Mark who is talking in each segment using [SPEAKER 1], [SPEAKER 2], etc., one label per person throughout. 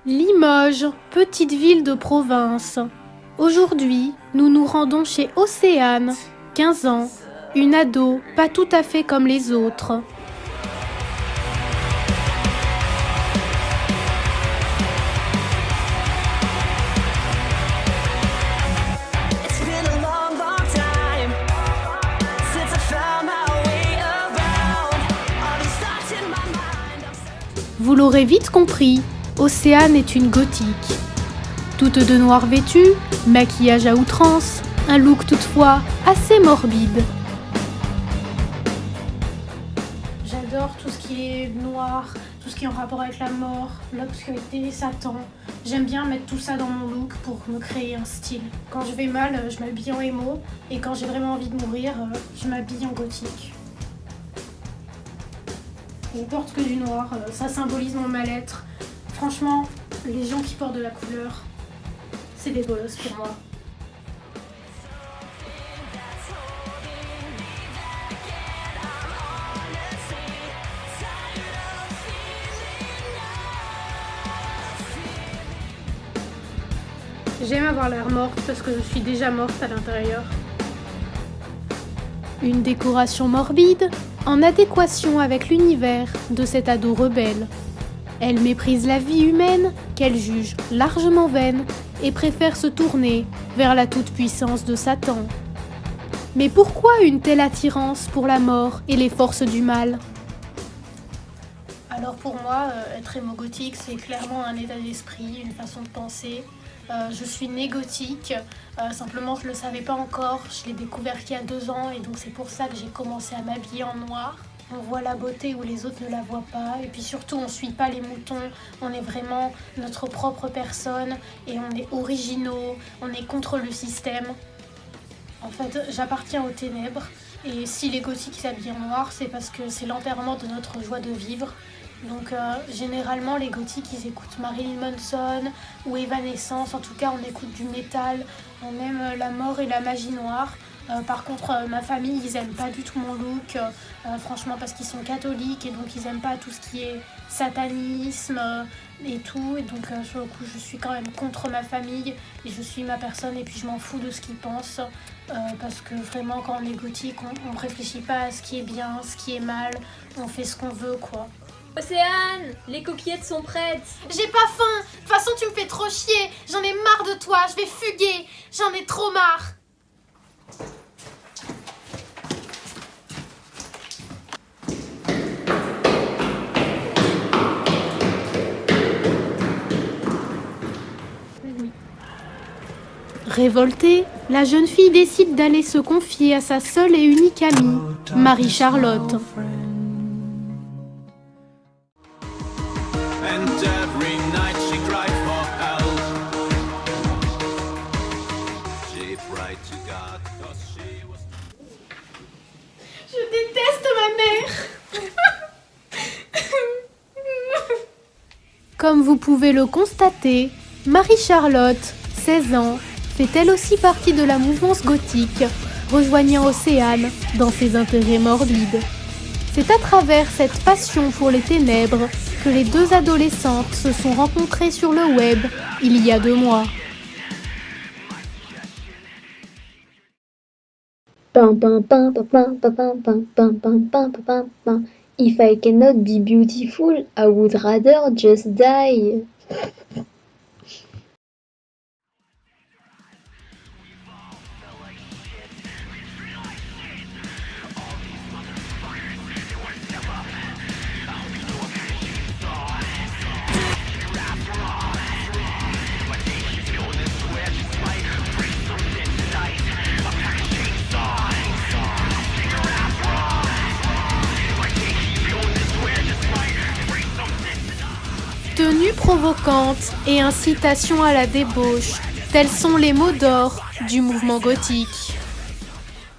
[SPEAKER 1] Limoges, petite ville de province. Aujourd'hui, nous nous rendons chez Océane, 15 ans, une ado pas tout à fait comme les autres. Vous l'aurez vite compris, Océane est une gothique. Toute de noir vêtue, maquillage à outrance, un look toutefois assez morbide. J'adore tout ce qui est noir, tout ce qui est en rapport avec la mort, l'obscurité, Satan. J'aime bien mettre tout ça dans mon look pour me créer un style. Quand je vais mal, je m'habille en émo, et quand j'ai vraiment envie de mourir, je m'habille en gothique. Je porte que du noir, ça symbolise mon mal-être. Franchement, les gens qui portent de la couleur, c'est des bolosses pour moi. J'aime avoir l'air morte parce que je suis déjà morte à l'intérieur. Une décoration morbide, en adéquation avec l'univers de cette ado rebelle. Elle méprise la vie humaine, qu'elle juge largement vaine, et préfère se tourner vers la toute-puissance de Satan. Mais pourquoi une telle attirance pour la mort et les forces du mal ? Alors pour moi, être émo-gothique, c'est clairement un état d'esprit, une façon de penser. Je suis née gothique, simplement je ne le savais pas encore, je l'ai découvert qu'il y a 2 ans et donc c'est pour ça que j'ai commencé à m'habiller en noir. On voit la beauté où les autres ne la voient pas et puis surtout on ne suit pas les moutons, on est vraiment notre propre personne et on est originaux, on est contre le système. En fait, j'appartiens aux ténèbres et si les gothiques s'habillent en noir, c'est parce que c'est l'enterrement de notre joie de vivre. Donc généralement les gothiques ils écoutent Marilyn Manson ou Evanescence, en tout cas on écoute du métal, on aime la mort et la magie noire. Par contre ma famille ils aiment pas du tout mon look, franchement parce qu'ils sont catholiques et donc ils aiment pas tout ce qui est satanisme et tout. Et donc sur le coup je suis quand même contre ma famille et je suis ma personne et puis je m'en fous de ce qu'ils pensent. Parce que vraiment quand on est gothique on réfléchit pas à ce qui est bien, ce qui est mal, on fait ce qu'on veut quoi.
[SPEAKER 2] Océane, les coquillettes sont prêtes.
[SPEAKER 1] J'ai pas faim. De toute façon, tu me fais trop chier. J'en ai marre de toi. Je vais fuguer. J'en ai trop marre. Révoltée, la jeune fille décide d'aller se confier à sa seule et unique amie, Marie-Charlotte. Je déteste ma mère. Comme vous pouvez le constater, Marie-Charlotte, 16 ans, fait elle aussi partie de la mouvance gothique, rejoignant Océane dans ses intérêts morbides. C'est à travers cette passion pour les ténèbres que les 2 adolescentes se sont rencontrées sur le web il y a 2 mois.
[SPEAKER 3] If I cannot be beautiful, I would rather just die.
[SPEAKER 1] Tenue provocante et incitation à la débauche, tels sont les mots d'or du mouvement gothique.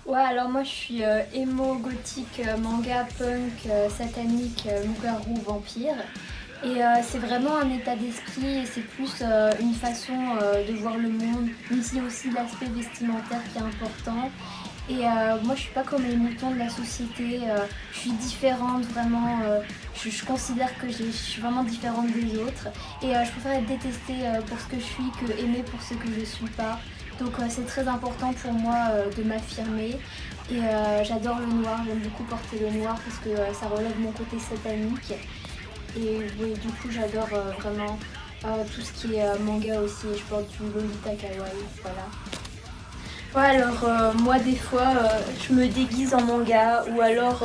[SPEAKER 2] Ouais, alors moi je suis émo, gothique, manga, punk, satanique, loup-garou, vampire. Et c'est vraiment un état d'esprit et c'est plus une façon de voir le monde, mais c'est aussi l'aspect vestimentaire qui est important. Et moi, je suis pas comme les moutons de la société. Je suis différente, vraiment. Je considère que je suis vraiment différente des autres. Et je préfère être détestée pour ce que je suis que aimée pour ce que je suis pas. Donc c'est très important pour moi de m'affirmer. Et j'adore le noir, j'aime beaucoup porter le noir parce que ça relève mon côté satanique. Et oui, du coup, j'adore vraiment tout ce qui est manga aussi. Je porte du Lolita Kawaii, voilà. Ouais, alors moi des fois je me déguise en manga ou alors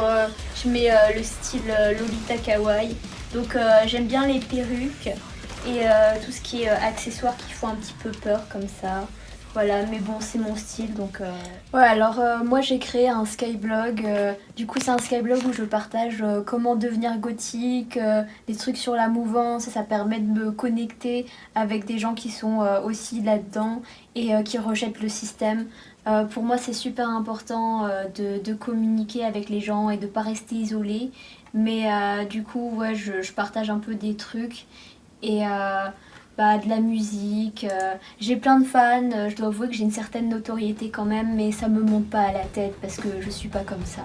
[SPEAKER 2] je mets le style Lolita Kawaii. Donc j'aime bien les perruques et tout ce qui est accessoires qui font un petit peu peur comme ça. Voilà, mais bon, c'est mon style donc. Ouais, alors moi j'ai créé un Skyblog. Du coup, c'est un Skyblog où je partage comment devenir gothique, des trucs sur la mouvance. Ça permet de me connecter avec des gens qui sont aussi là-dedans et qui rejettent le système. Pour moi, c'est super important de communiquer avec les gens et de ne pas rester isolé. Mais du coup, ouais, je partage un peu des trucs et de la musique. J'ai plein de fans, je dois avouer que j'ai une certaine notoriété quand même, mais ça me monte pas à la tête parce que je suis pas comme ça.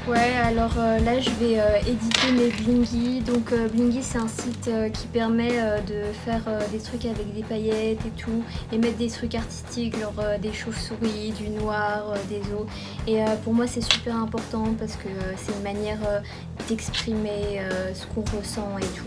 [SPEAKER 2] Ouais, alors là je vais éditer mes Blingy. Donc Blingy c'est un site qui permet de faire des trucs avec des paillettes et tout, et mettre des trucs artistiques, genre des chauves-souris, du noir, des os. Et pour moi c'est super important parce que c'est une manière d'exprimer ce qu'on ressent et tout.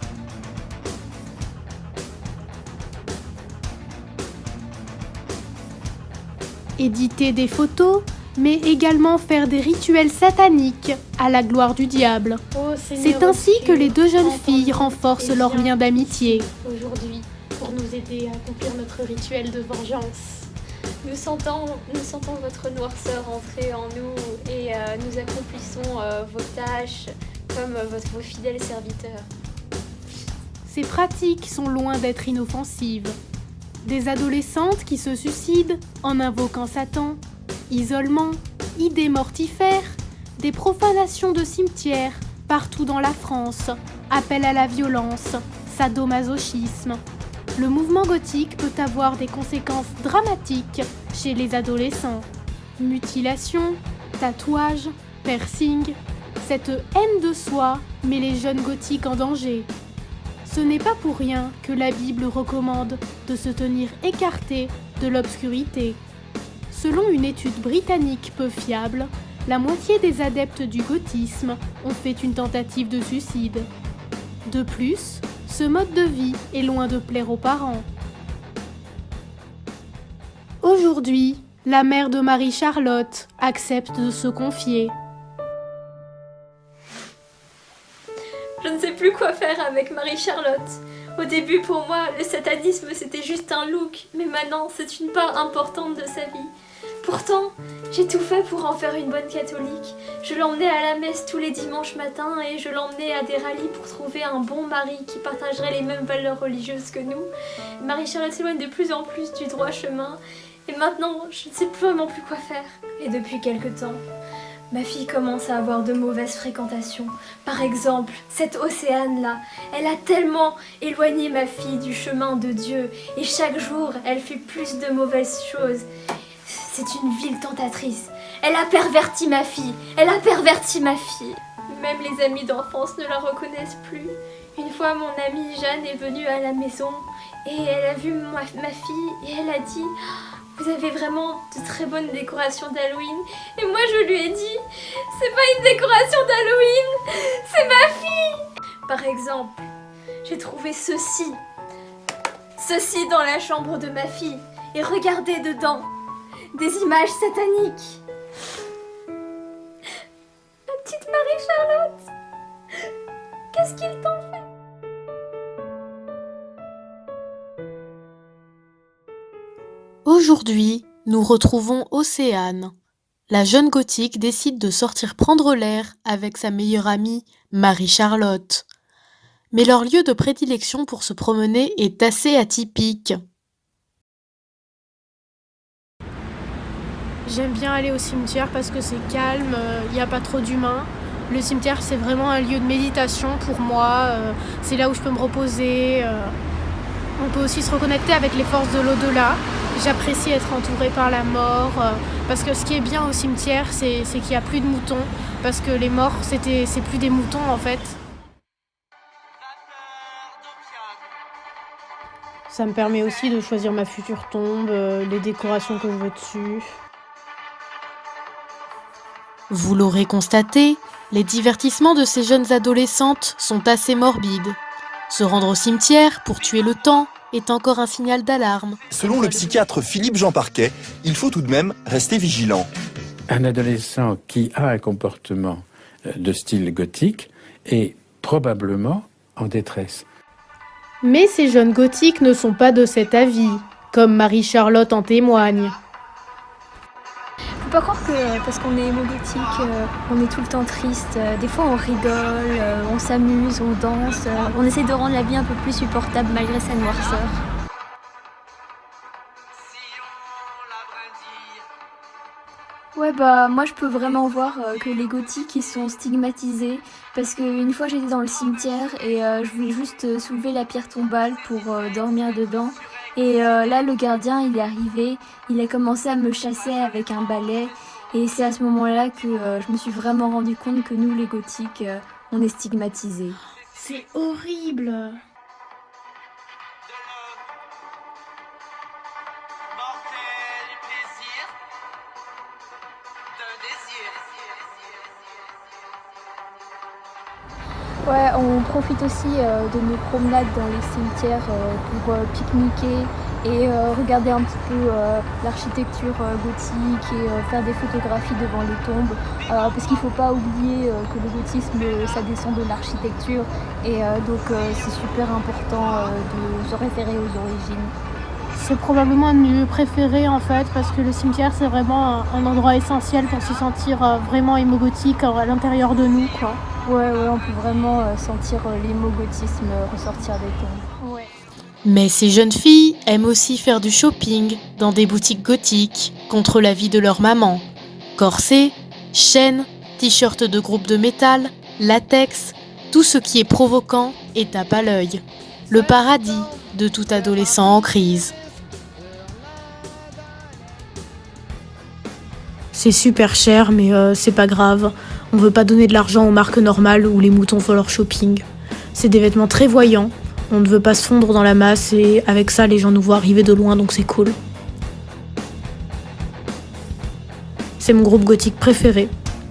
[SPEAKER 1] Éditer des photos, mais également faire des rituels sataniques à la gloire du diable. C'est ainsi que les deux jeunes filles renforcent leur lien d'amitié.
[SPEAKER 4] Aujourd'hui, pour nous aider à accomplir notre rituel de vengeance. Nous sentons votre noirceur entrer en nous et nous accomplissons vos tâches comme vos fidèles serviteurs.
[SPEAKER 1] Ces pratiques sont loin d'être inoffensives. Des adolescentes qui se suicident en invoquant Satan, isolement, idées mortifères, des profanations de cimetières partout dans la France, appel à la violence, sadomasochisme. Le mouvement gothique peut avoir des conséquences dramatiques chez les adolescents. Mutilation, tatouage, piercing, cette haine de soi met les jeunes gothiques en danger. Ce n'est pas pour rien que la Bible recommande de se tenir écarté de l'obscurité. Selon une étude britannique peu fiable, la moitié des adeptes du gothisme ont fait une tentative de suicide. De plus, ce mode de vie est loin de plaire aux parents. Aujourd'hui, la mère de Marie-Charlotte accepte de se confier.
[SPEAKER 4] Je ne sais plus quoi faire avec Marie-Charlotte. Au début, pour moi, le satanisme c'était juste un look, mais maintenant c'est une part importante de sa vie. Pourtant, j'ai tout fait pour en faire une bonne catholique. Je l'emmenais à la messe tous les dimanches matins et je l'emmenais à des rallyes pour trouver un bon mari qui partagerait les mêmes valeurs religieuses que nous. Marie-Charlotte s'éloigne de plus en plus du droit chemin et maintenant, je ne sais vraiment plus quoi faire. Et depuis quelque temps, ma fille commence à avoir de mauvaises fréquentations. Par exemple, cette Océane-là, elle a tellement éloigné ma fille du chemin de Dieu et chaque jour, elle fait plus de mauvaises choses. C'est une vile tentatrice. Elle a perverti ma fille. Elle a perverti ma fille. Même les amis d'enfance ne la reconnaissent plus. Une fois, mon amie Jeanne est venue à la maison et elle a vu ma fille et elle a dit « Vous avez vraiment de très bonnes décorations d'Halloween ». Et moi, je lui ai dit « C'est pas une décoration d'Halloween, c'est ma fille !» Par exemple, j'ai trouvé ceci dans la chambre de ma fille et regardez dedans. Des images sataniques. Ma petite Marie-Charlotte, qu'est-ce qu'ils t'ont fait?
[SPEAKER 1] Aujourd'hui, nous retrouvons Océane.
[SPEAKER 5] la jeune gothique décide de sortir prendre l'air avec sa meilleure amie, Marie-Charlotte. Mais leur lieu de prédilection pour se promener est assez atypique.
[SPEAKER 1] J'aime bien aller au cimetière parce que c'est calme, il n'y a pas trop d'humains. Le cimetière, c'est vraiment un lieu de méditation pour moi. C'est là où je peux me reposer. On peut aussi se reconnecter avec les forces de l'au-delà. J'apprécie être entourée par la mort. Parce que ce qui est bien au cimetière, c'est qu'il n'y a plus de moutons. Parce que les morts, c'est plus des moutons en fait. Ça me permet aussi de choisir ma future tombe, les décorations que je veux dessus.
[SPEAKER 5] Vous l'aurez constaté, les divertissements de ces jeunes adolescentes sont assez morbides. Se rendre au cimetière pour tuer le temps est encore un signal d'alarme.
[SPEAKER 6] Selon le psychiatre Philippe Jean Parquet, il faut tout de même rester vigilant.
[SPEAKER 7] Un adolescent qui a un comportement de style gothique est probablement en détresse.
[SPEAKER 1] Mais ces jeunes gothiques ne sont pas de cet avis, comme Marie-Charlotte en témoigne.
[SPEAKER 2] Faut pas croire que parce qu'on est émo-gothique, on est tout le temps triste. Des fois on rigole, on s'amuse, on danse. On essaie de rendre la vie un peu plus supportable malgré sa noirceur. Ouais, moi je peux vraiment voir que les gothiques ils sont stigmatisés parce qu'une fois j'étais dans le cimetière et je voulais juste soulever la pierre tombale pour dormir dedans. Et là le gardien il est arrivé, il a commencé à me chasser avec un balai et c'est à ce moment-là que je me suis vraiment rendu compte que nous les gothiques on est stigmatisés.
[SPEAKER 1] C'est horrible.
[SPEAKER 2] Ouais, on profite aussi de nos promenades dans les cimetières pour pique-niquer et regarder un petit peu l'architecture gothique et faire des photographies devant les tombes. Parce qu'il ne faut pas oublier que le gothisme, ça descend de l'architecture et donc c'est super important de se référer aux origines.
[SPEAKER 1] C'est probablement un de mes lieux préférés en fait, parce que le cimetière c'est vraiment un endroit essentiel pour se sentir vraiment émo-gothique à l'intérieur de nous, quoi.
[SPEAKER 2] Ouais, on peut vraiment sentir l'émo-gothisme ressortir des tombes.
[SPEAKER 1] Ouais.
[SPEAKER 5] Mais ces jeunes filles aiment aussi faire du shopping dans des boutiques gothiques contre l'avis de leur maman. Corsets, chaînes, t-shirts de groupe de métal, latex, tout ce qui est provoquant et tape à l'œil. Le paradis de tout adolescent en crise.
[SPEAKER 1] C'est super cher, mais c'est pas grave. On veut pas donner de l'argent aux marques normales où les moutons font leur shopping. C'est des vêtements très voyants. On ne veut pas se fondre dans la masse et avec ça, les gens nous voient arriver de loin, donc c'est cool. C'est mon groupe gothique préféré.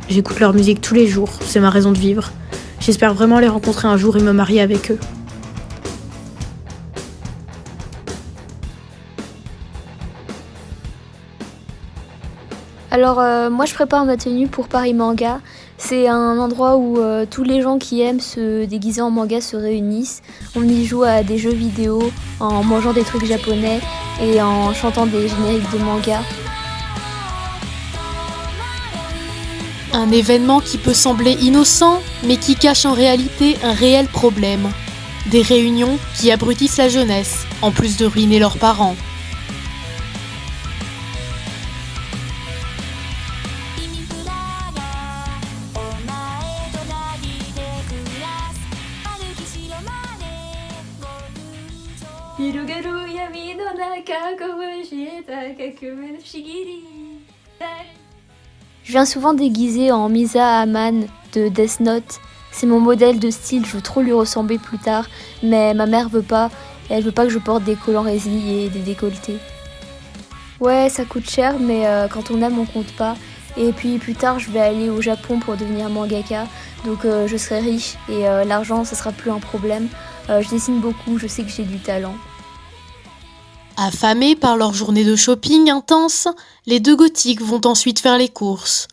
[SPEAKER 1] J'écoute leur musique tous les jours. C'est ma raison de vivre. J'espère vraiment les rencontrer un jour et me marier avec eux.
[SPEAKER 2] Alors moi je prépare ma tenue pour Paris Manga. C'est un endroit où tous les gens qui aiment se déguiser en manga se réunissent. On y joue à des jeux vidéo en mangeant des trucs japonais et en chantant des génériques de manga.
[SPEAKER 5] Un événement qui peut sembler innocent, mais qui cache en réalité un réel problème. Des réunions qui abrutissent la jeunesse, en plus de ruiner leurs parents.
[SPEAKER 2] Je viens souvent déguisée en Misa Aman de Death Note. C'est mon modèle de style, je veux trop lui ressembler plus tard, mais ma mère veut pas. Elle veut pas que je porte des collants résiliés et des décolletés. Ouais, ça coûte cher, mais quand on aime, on compte pas. Et puis plus tard, je vais aller au Japon pour devenir mangaka, donc je serai riche et l'argent, ça sera plus un problème. Je dessine beaucoup, je sais que j'ai du talent.
[SPEAKER 5] Affamés par leur journée de shopping intense, les deux gothiques vont ensuite faire les courses.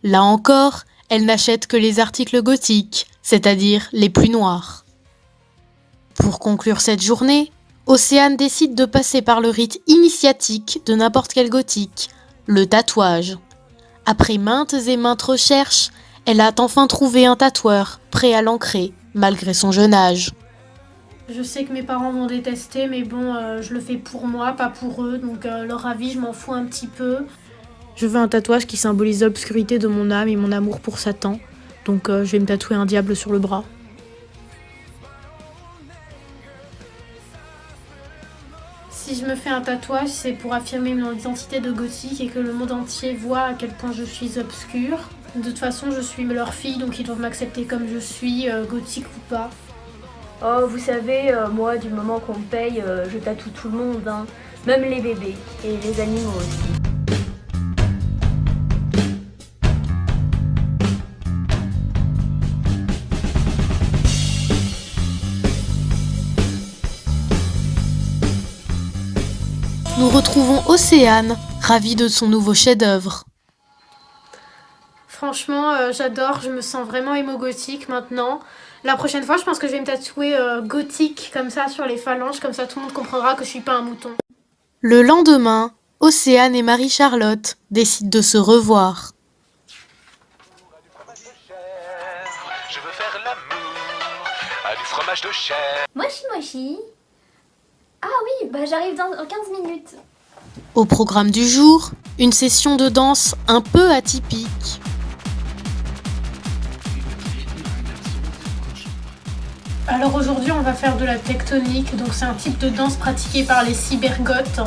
[SPEAKER 5] Là encore, elles n'achètent que les articles gothiques, c'est-à-dire les plus noirs. Pour conclure cette journée, Océane décide de passer par le rite initiatique de n'importe quel gothique, le tatouage. Après maintes et maintes recherches, elle a enfin trouvé un tatoueur prêt à l'ancrer, malgré son jeune âge.
[SPEAKER 1] Je sais que mes parents vont détester, mais bon, je le fais pour moi, pas pour eux, donc leur avis, je m'en fous un petit peu. Je veux un tatouage qui symbolise l'obscurité de mon âme et mon amour pour Satan, donc je vais me tatouer un diable sur le bras. Si je me fais un tatouage, c'est pour affirmer mon identité de gothique et que le monde entier voit à quel point je suis obscure. De toute façon, je suis leur fille, donc ils doivent m'accepter comme je suis, gothique ou pas.
[SPEAKER 8] Oh, vous savez, moi, du moment qu'on me paye, je tatoue tout le monde, hein. Même les bébés et les animaux aussi.
[SPEAKER 5] Nous retrouvons Océane, ravie de son nouveau chef-d'œuvre.
[SPEAKER 1] Franchement, j'adore, je me sens vraiment émo-gothique maintenant. La prochaine fois, je pense que je vais me tatouer gothique comme ça sur les phalanges, comme ça tout le monde comprendra que je suis pas un mouton.
[SPEAKER 5] Le lendemain, Océane et Marie-Charlotte décident de se revoir.
[SPEAKER 9] Je veux faire l'amour à du fromage de chèvre.
[SPEAKER 2] Mochi. Ah oui, bah j'arrive dans 15 minutes.
[SPEAKER 5] Au programme du jour, une session de danse un peu atypique.
[SPEAKER 1] Alors aujourd'hui, on va faire de la tectonique, donc c'est un type de danse pratiqué par les cybergoths.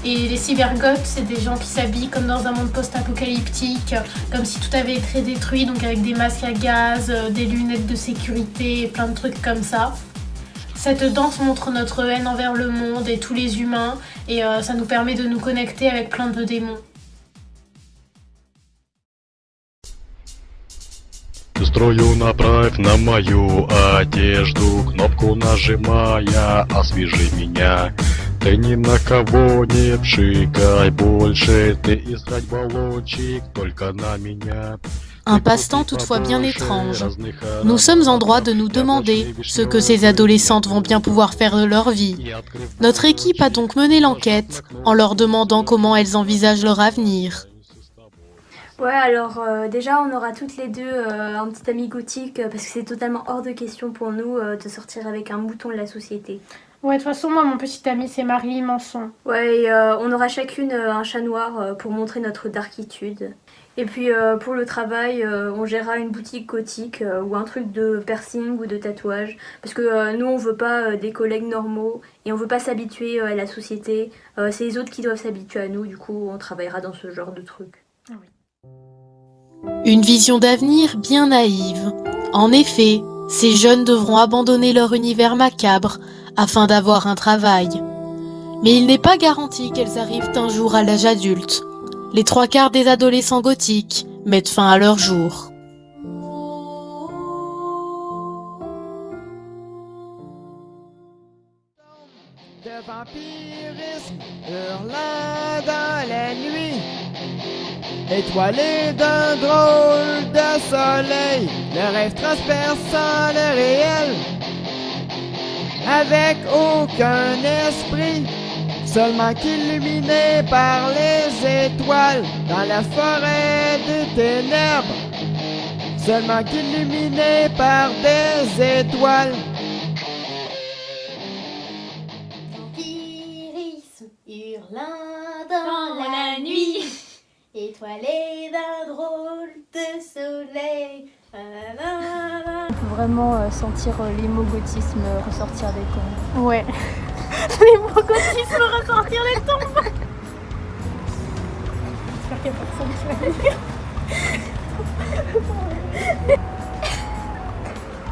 [SPEAKER 1] Et les cybergoths, c'est des gens qui s'habillent comme dans un monde post-apocalyptique, comme si tout avait été détruit, donc avec des masques à gaz, des lunettes de sécurité et plein de trucs comme ça. Cette danse montre notre haine envers le monde et tous les humains, et ça nous permet de nous connecter avec plein de démons.
[SPEAKER 10] Строю направь на мою одежду, кнопку нажимая, освежи меня. Ты ни на кого не пшикай больше, ты искать баллончик только на меня.
[SPEAKER 5] Un passe-temps toutefois bien étrange. Nous sommes en droit de nous demander ce que ces adolescentes vont bien pouvoir faire de leur vie. Notre équipe a donc mené l'enquête en leur demandant comment elles envisagent leur avenir.
[SPEAKER 8] Ouais, alors déjà on aura toutes les deux un petit ami gothique parce que c'est totalement hors de question pour nous de sortir avec un mouton de la société.
[SPEAKER 1] Ouais, de toute façon, moi, mon petit ami, c'est Marie Manson.
[SPEAKER 8] Ouais, et on aura chacune un chat noir pour montrer notre darkitude. Et puis pour le travail, on gérera une boutique gothique ou un truc de piercing ou de tatouage. Parce que nous, on veut pas des collègues normaux et on veut pas s'habituer à la société. C'est les autres qui doivent s'habituer à nous, du coup, on travaillera dans ce genre de truc.
[SPEAKER 5] Une vision d'avenir bien naïve. En effet, ces jeunes devront abandonner leur univers macabre afin d'avoir un travail. Mais il n'est pas garanti qu'elles arrivent un jour à l'âge adulte. Les 3/4 des adolescents gothiques mettent fin à leur jour.
[SPEAKER 11] De vampirisme hurlant dans la nuit, étoilé d'un drôle de soleil, le rêve transperçant le réel, avec aucun esprit, seulement qu'illuminé par les étoiles, dans la forêt des ténèbres, seulement qu'illuminé par des étoiles.
[SPEAKER 1] Vampirisme hurlant dans la nuit, étoilé d'un drôle de soleil.
[SPEAKER 2] On peut vraiment sentir l'hémogotisme ressortir des tombes.
[SPEAKER 1] Ouais. L'hémogotisme ressortir des tombes. J'espère qu'il n'y a personne qui va venir.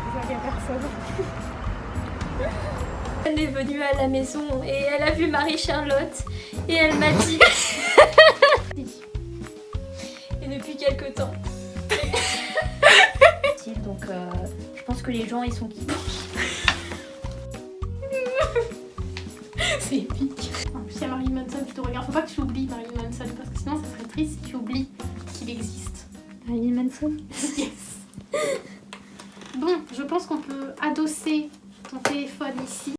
[SPEAKER 1] J'espère qu'il n'y a personne.
[SPEAKER 4] Elle est venue à la maison et elle a vu Marie-Charlotte et elle m'a dit... Et depuis quelque temps.
[SPEAKER 2] Donc je pense que les gens ils sont kiffés.
[SPEAKER 1] C'est épique. En plus, il y a Marilyn Manson qui te regarde. Faut pas que tu oublies Marilyn Manson parce que sinon ça serait triste si tu oublies qu'il existe.
[SPEAKER 2] Marilyn Manson.
[SPEAKER 1] Yes. Bon, je pense qu'on peut adosser ton téléphone ici.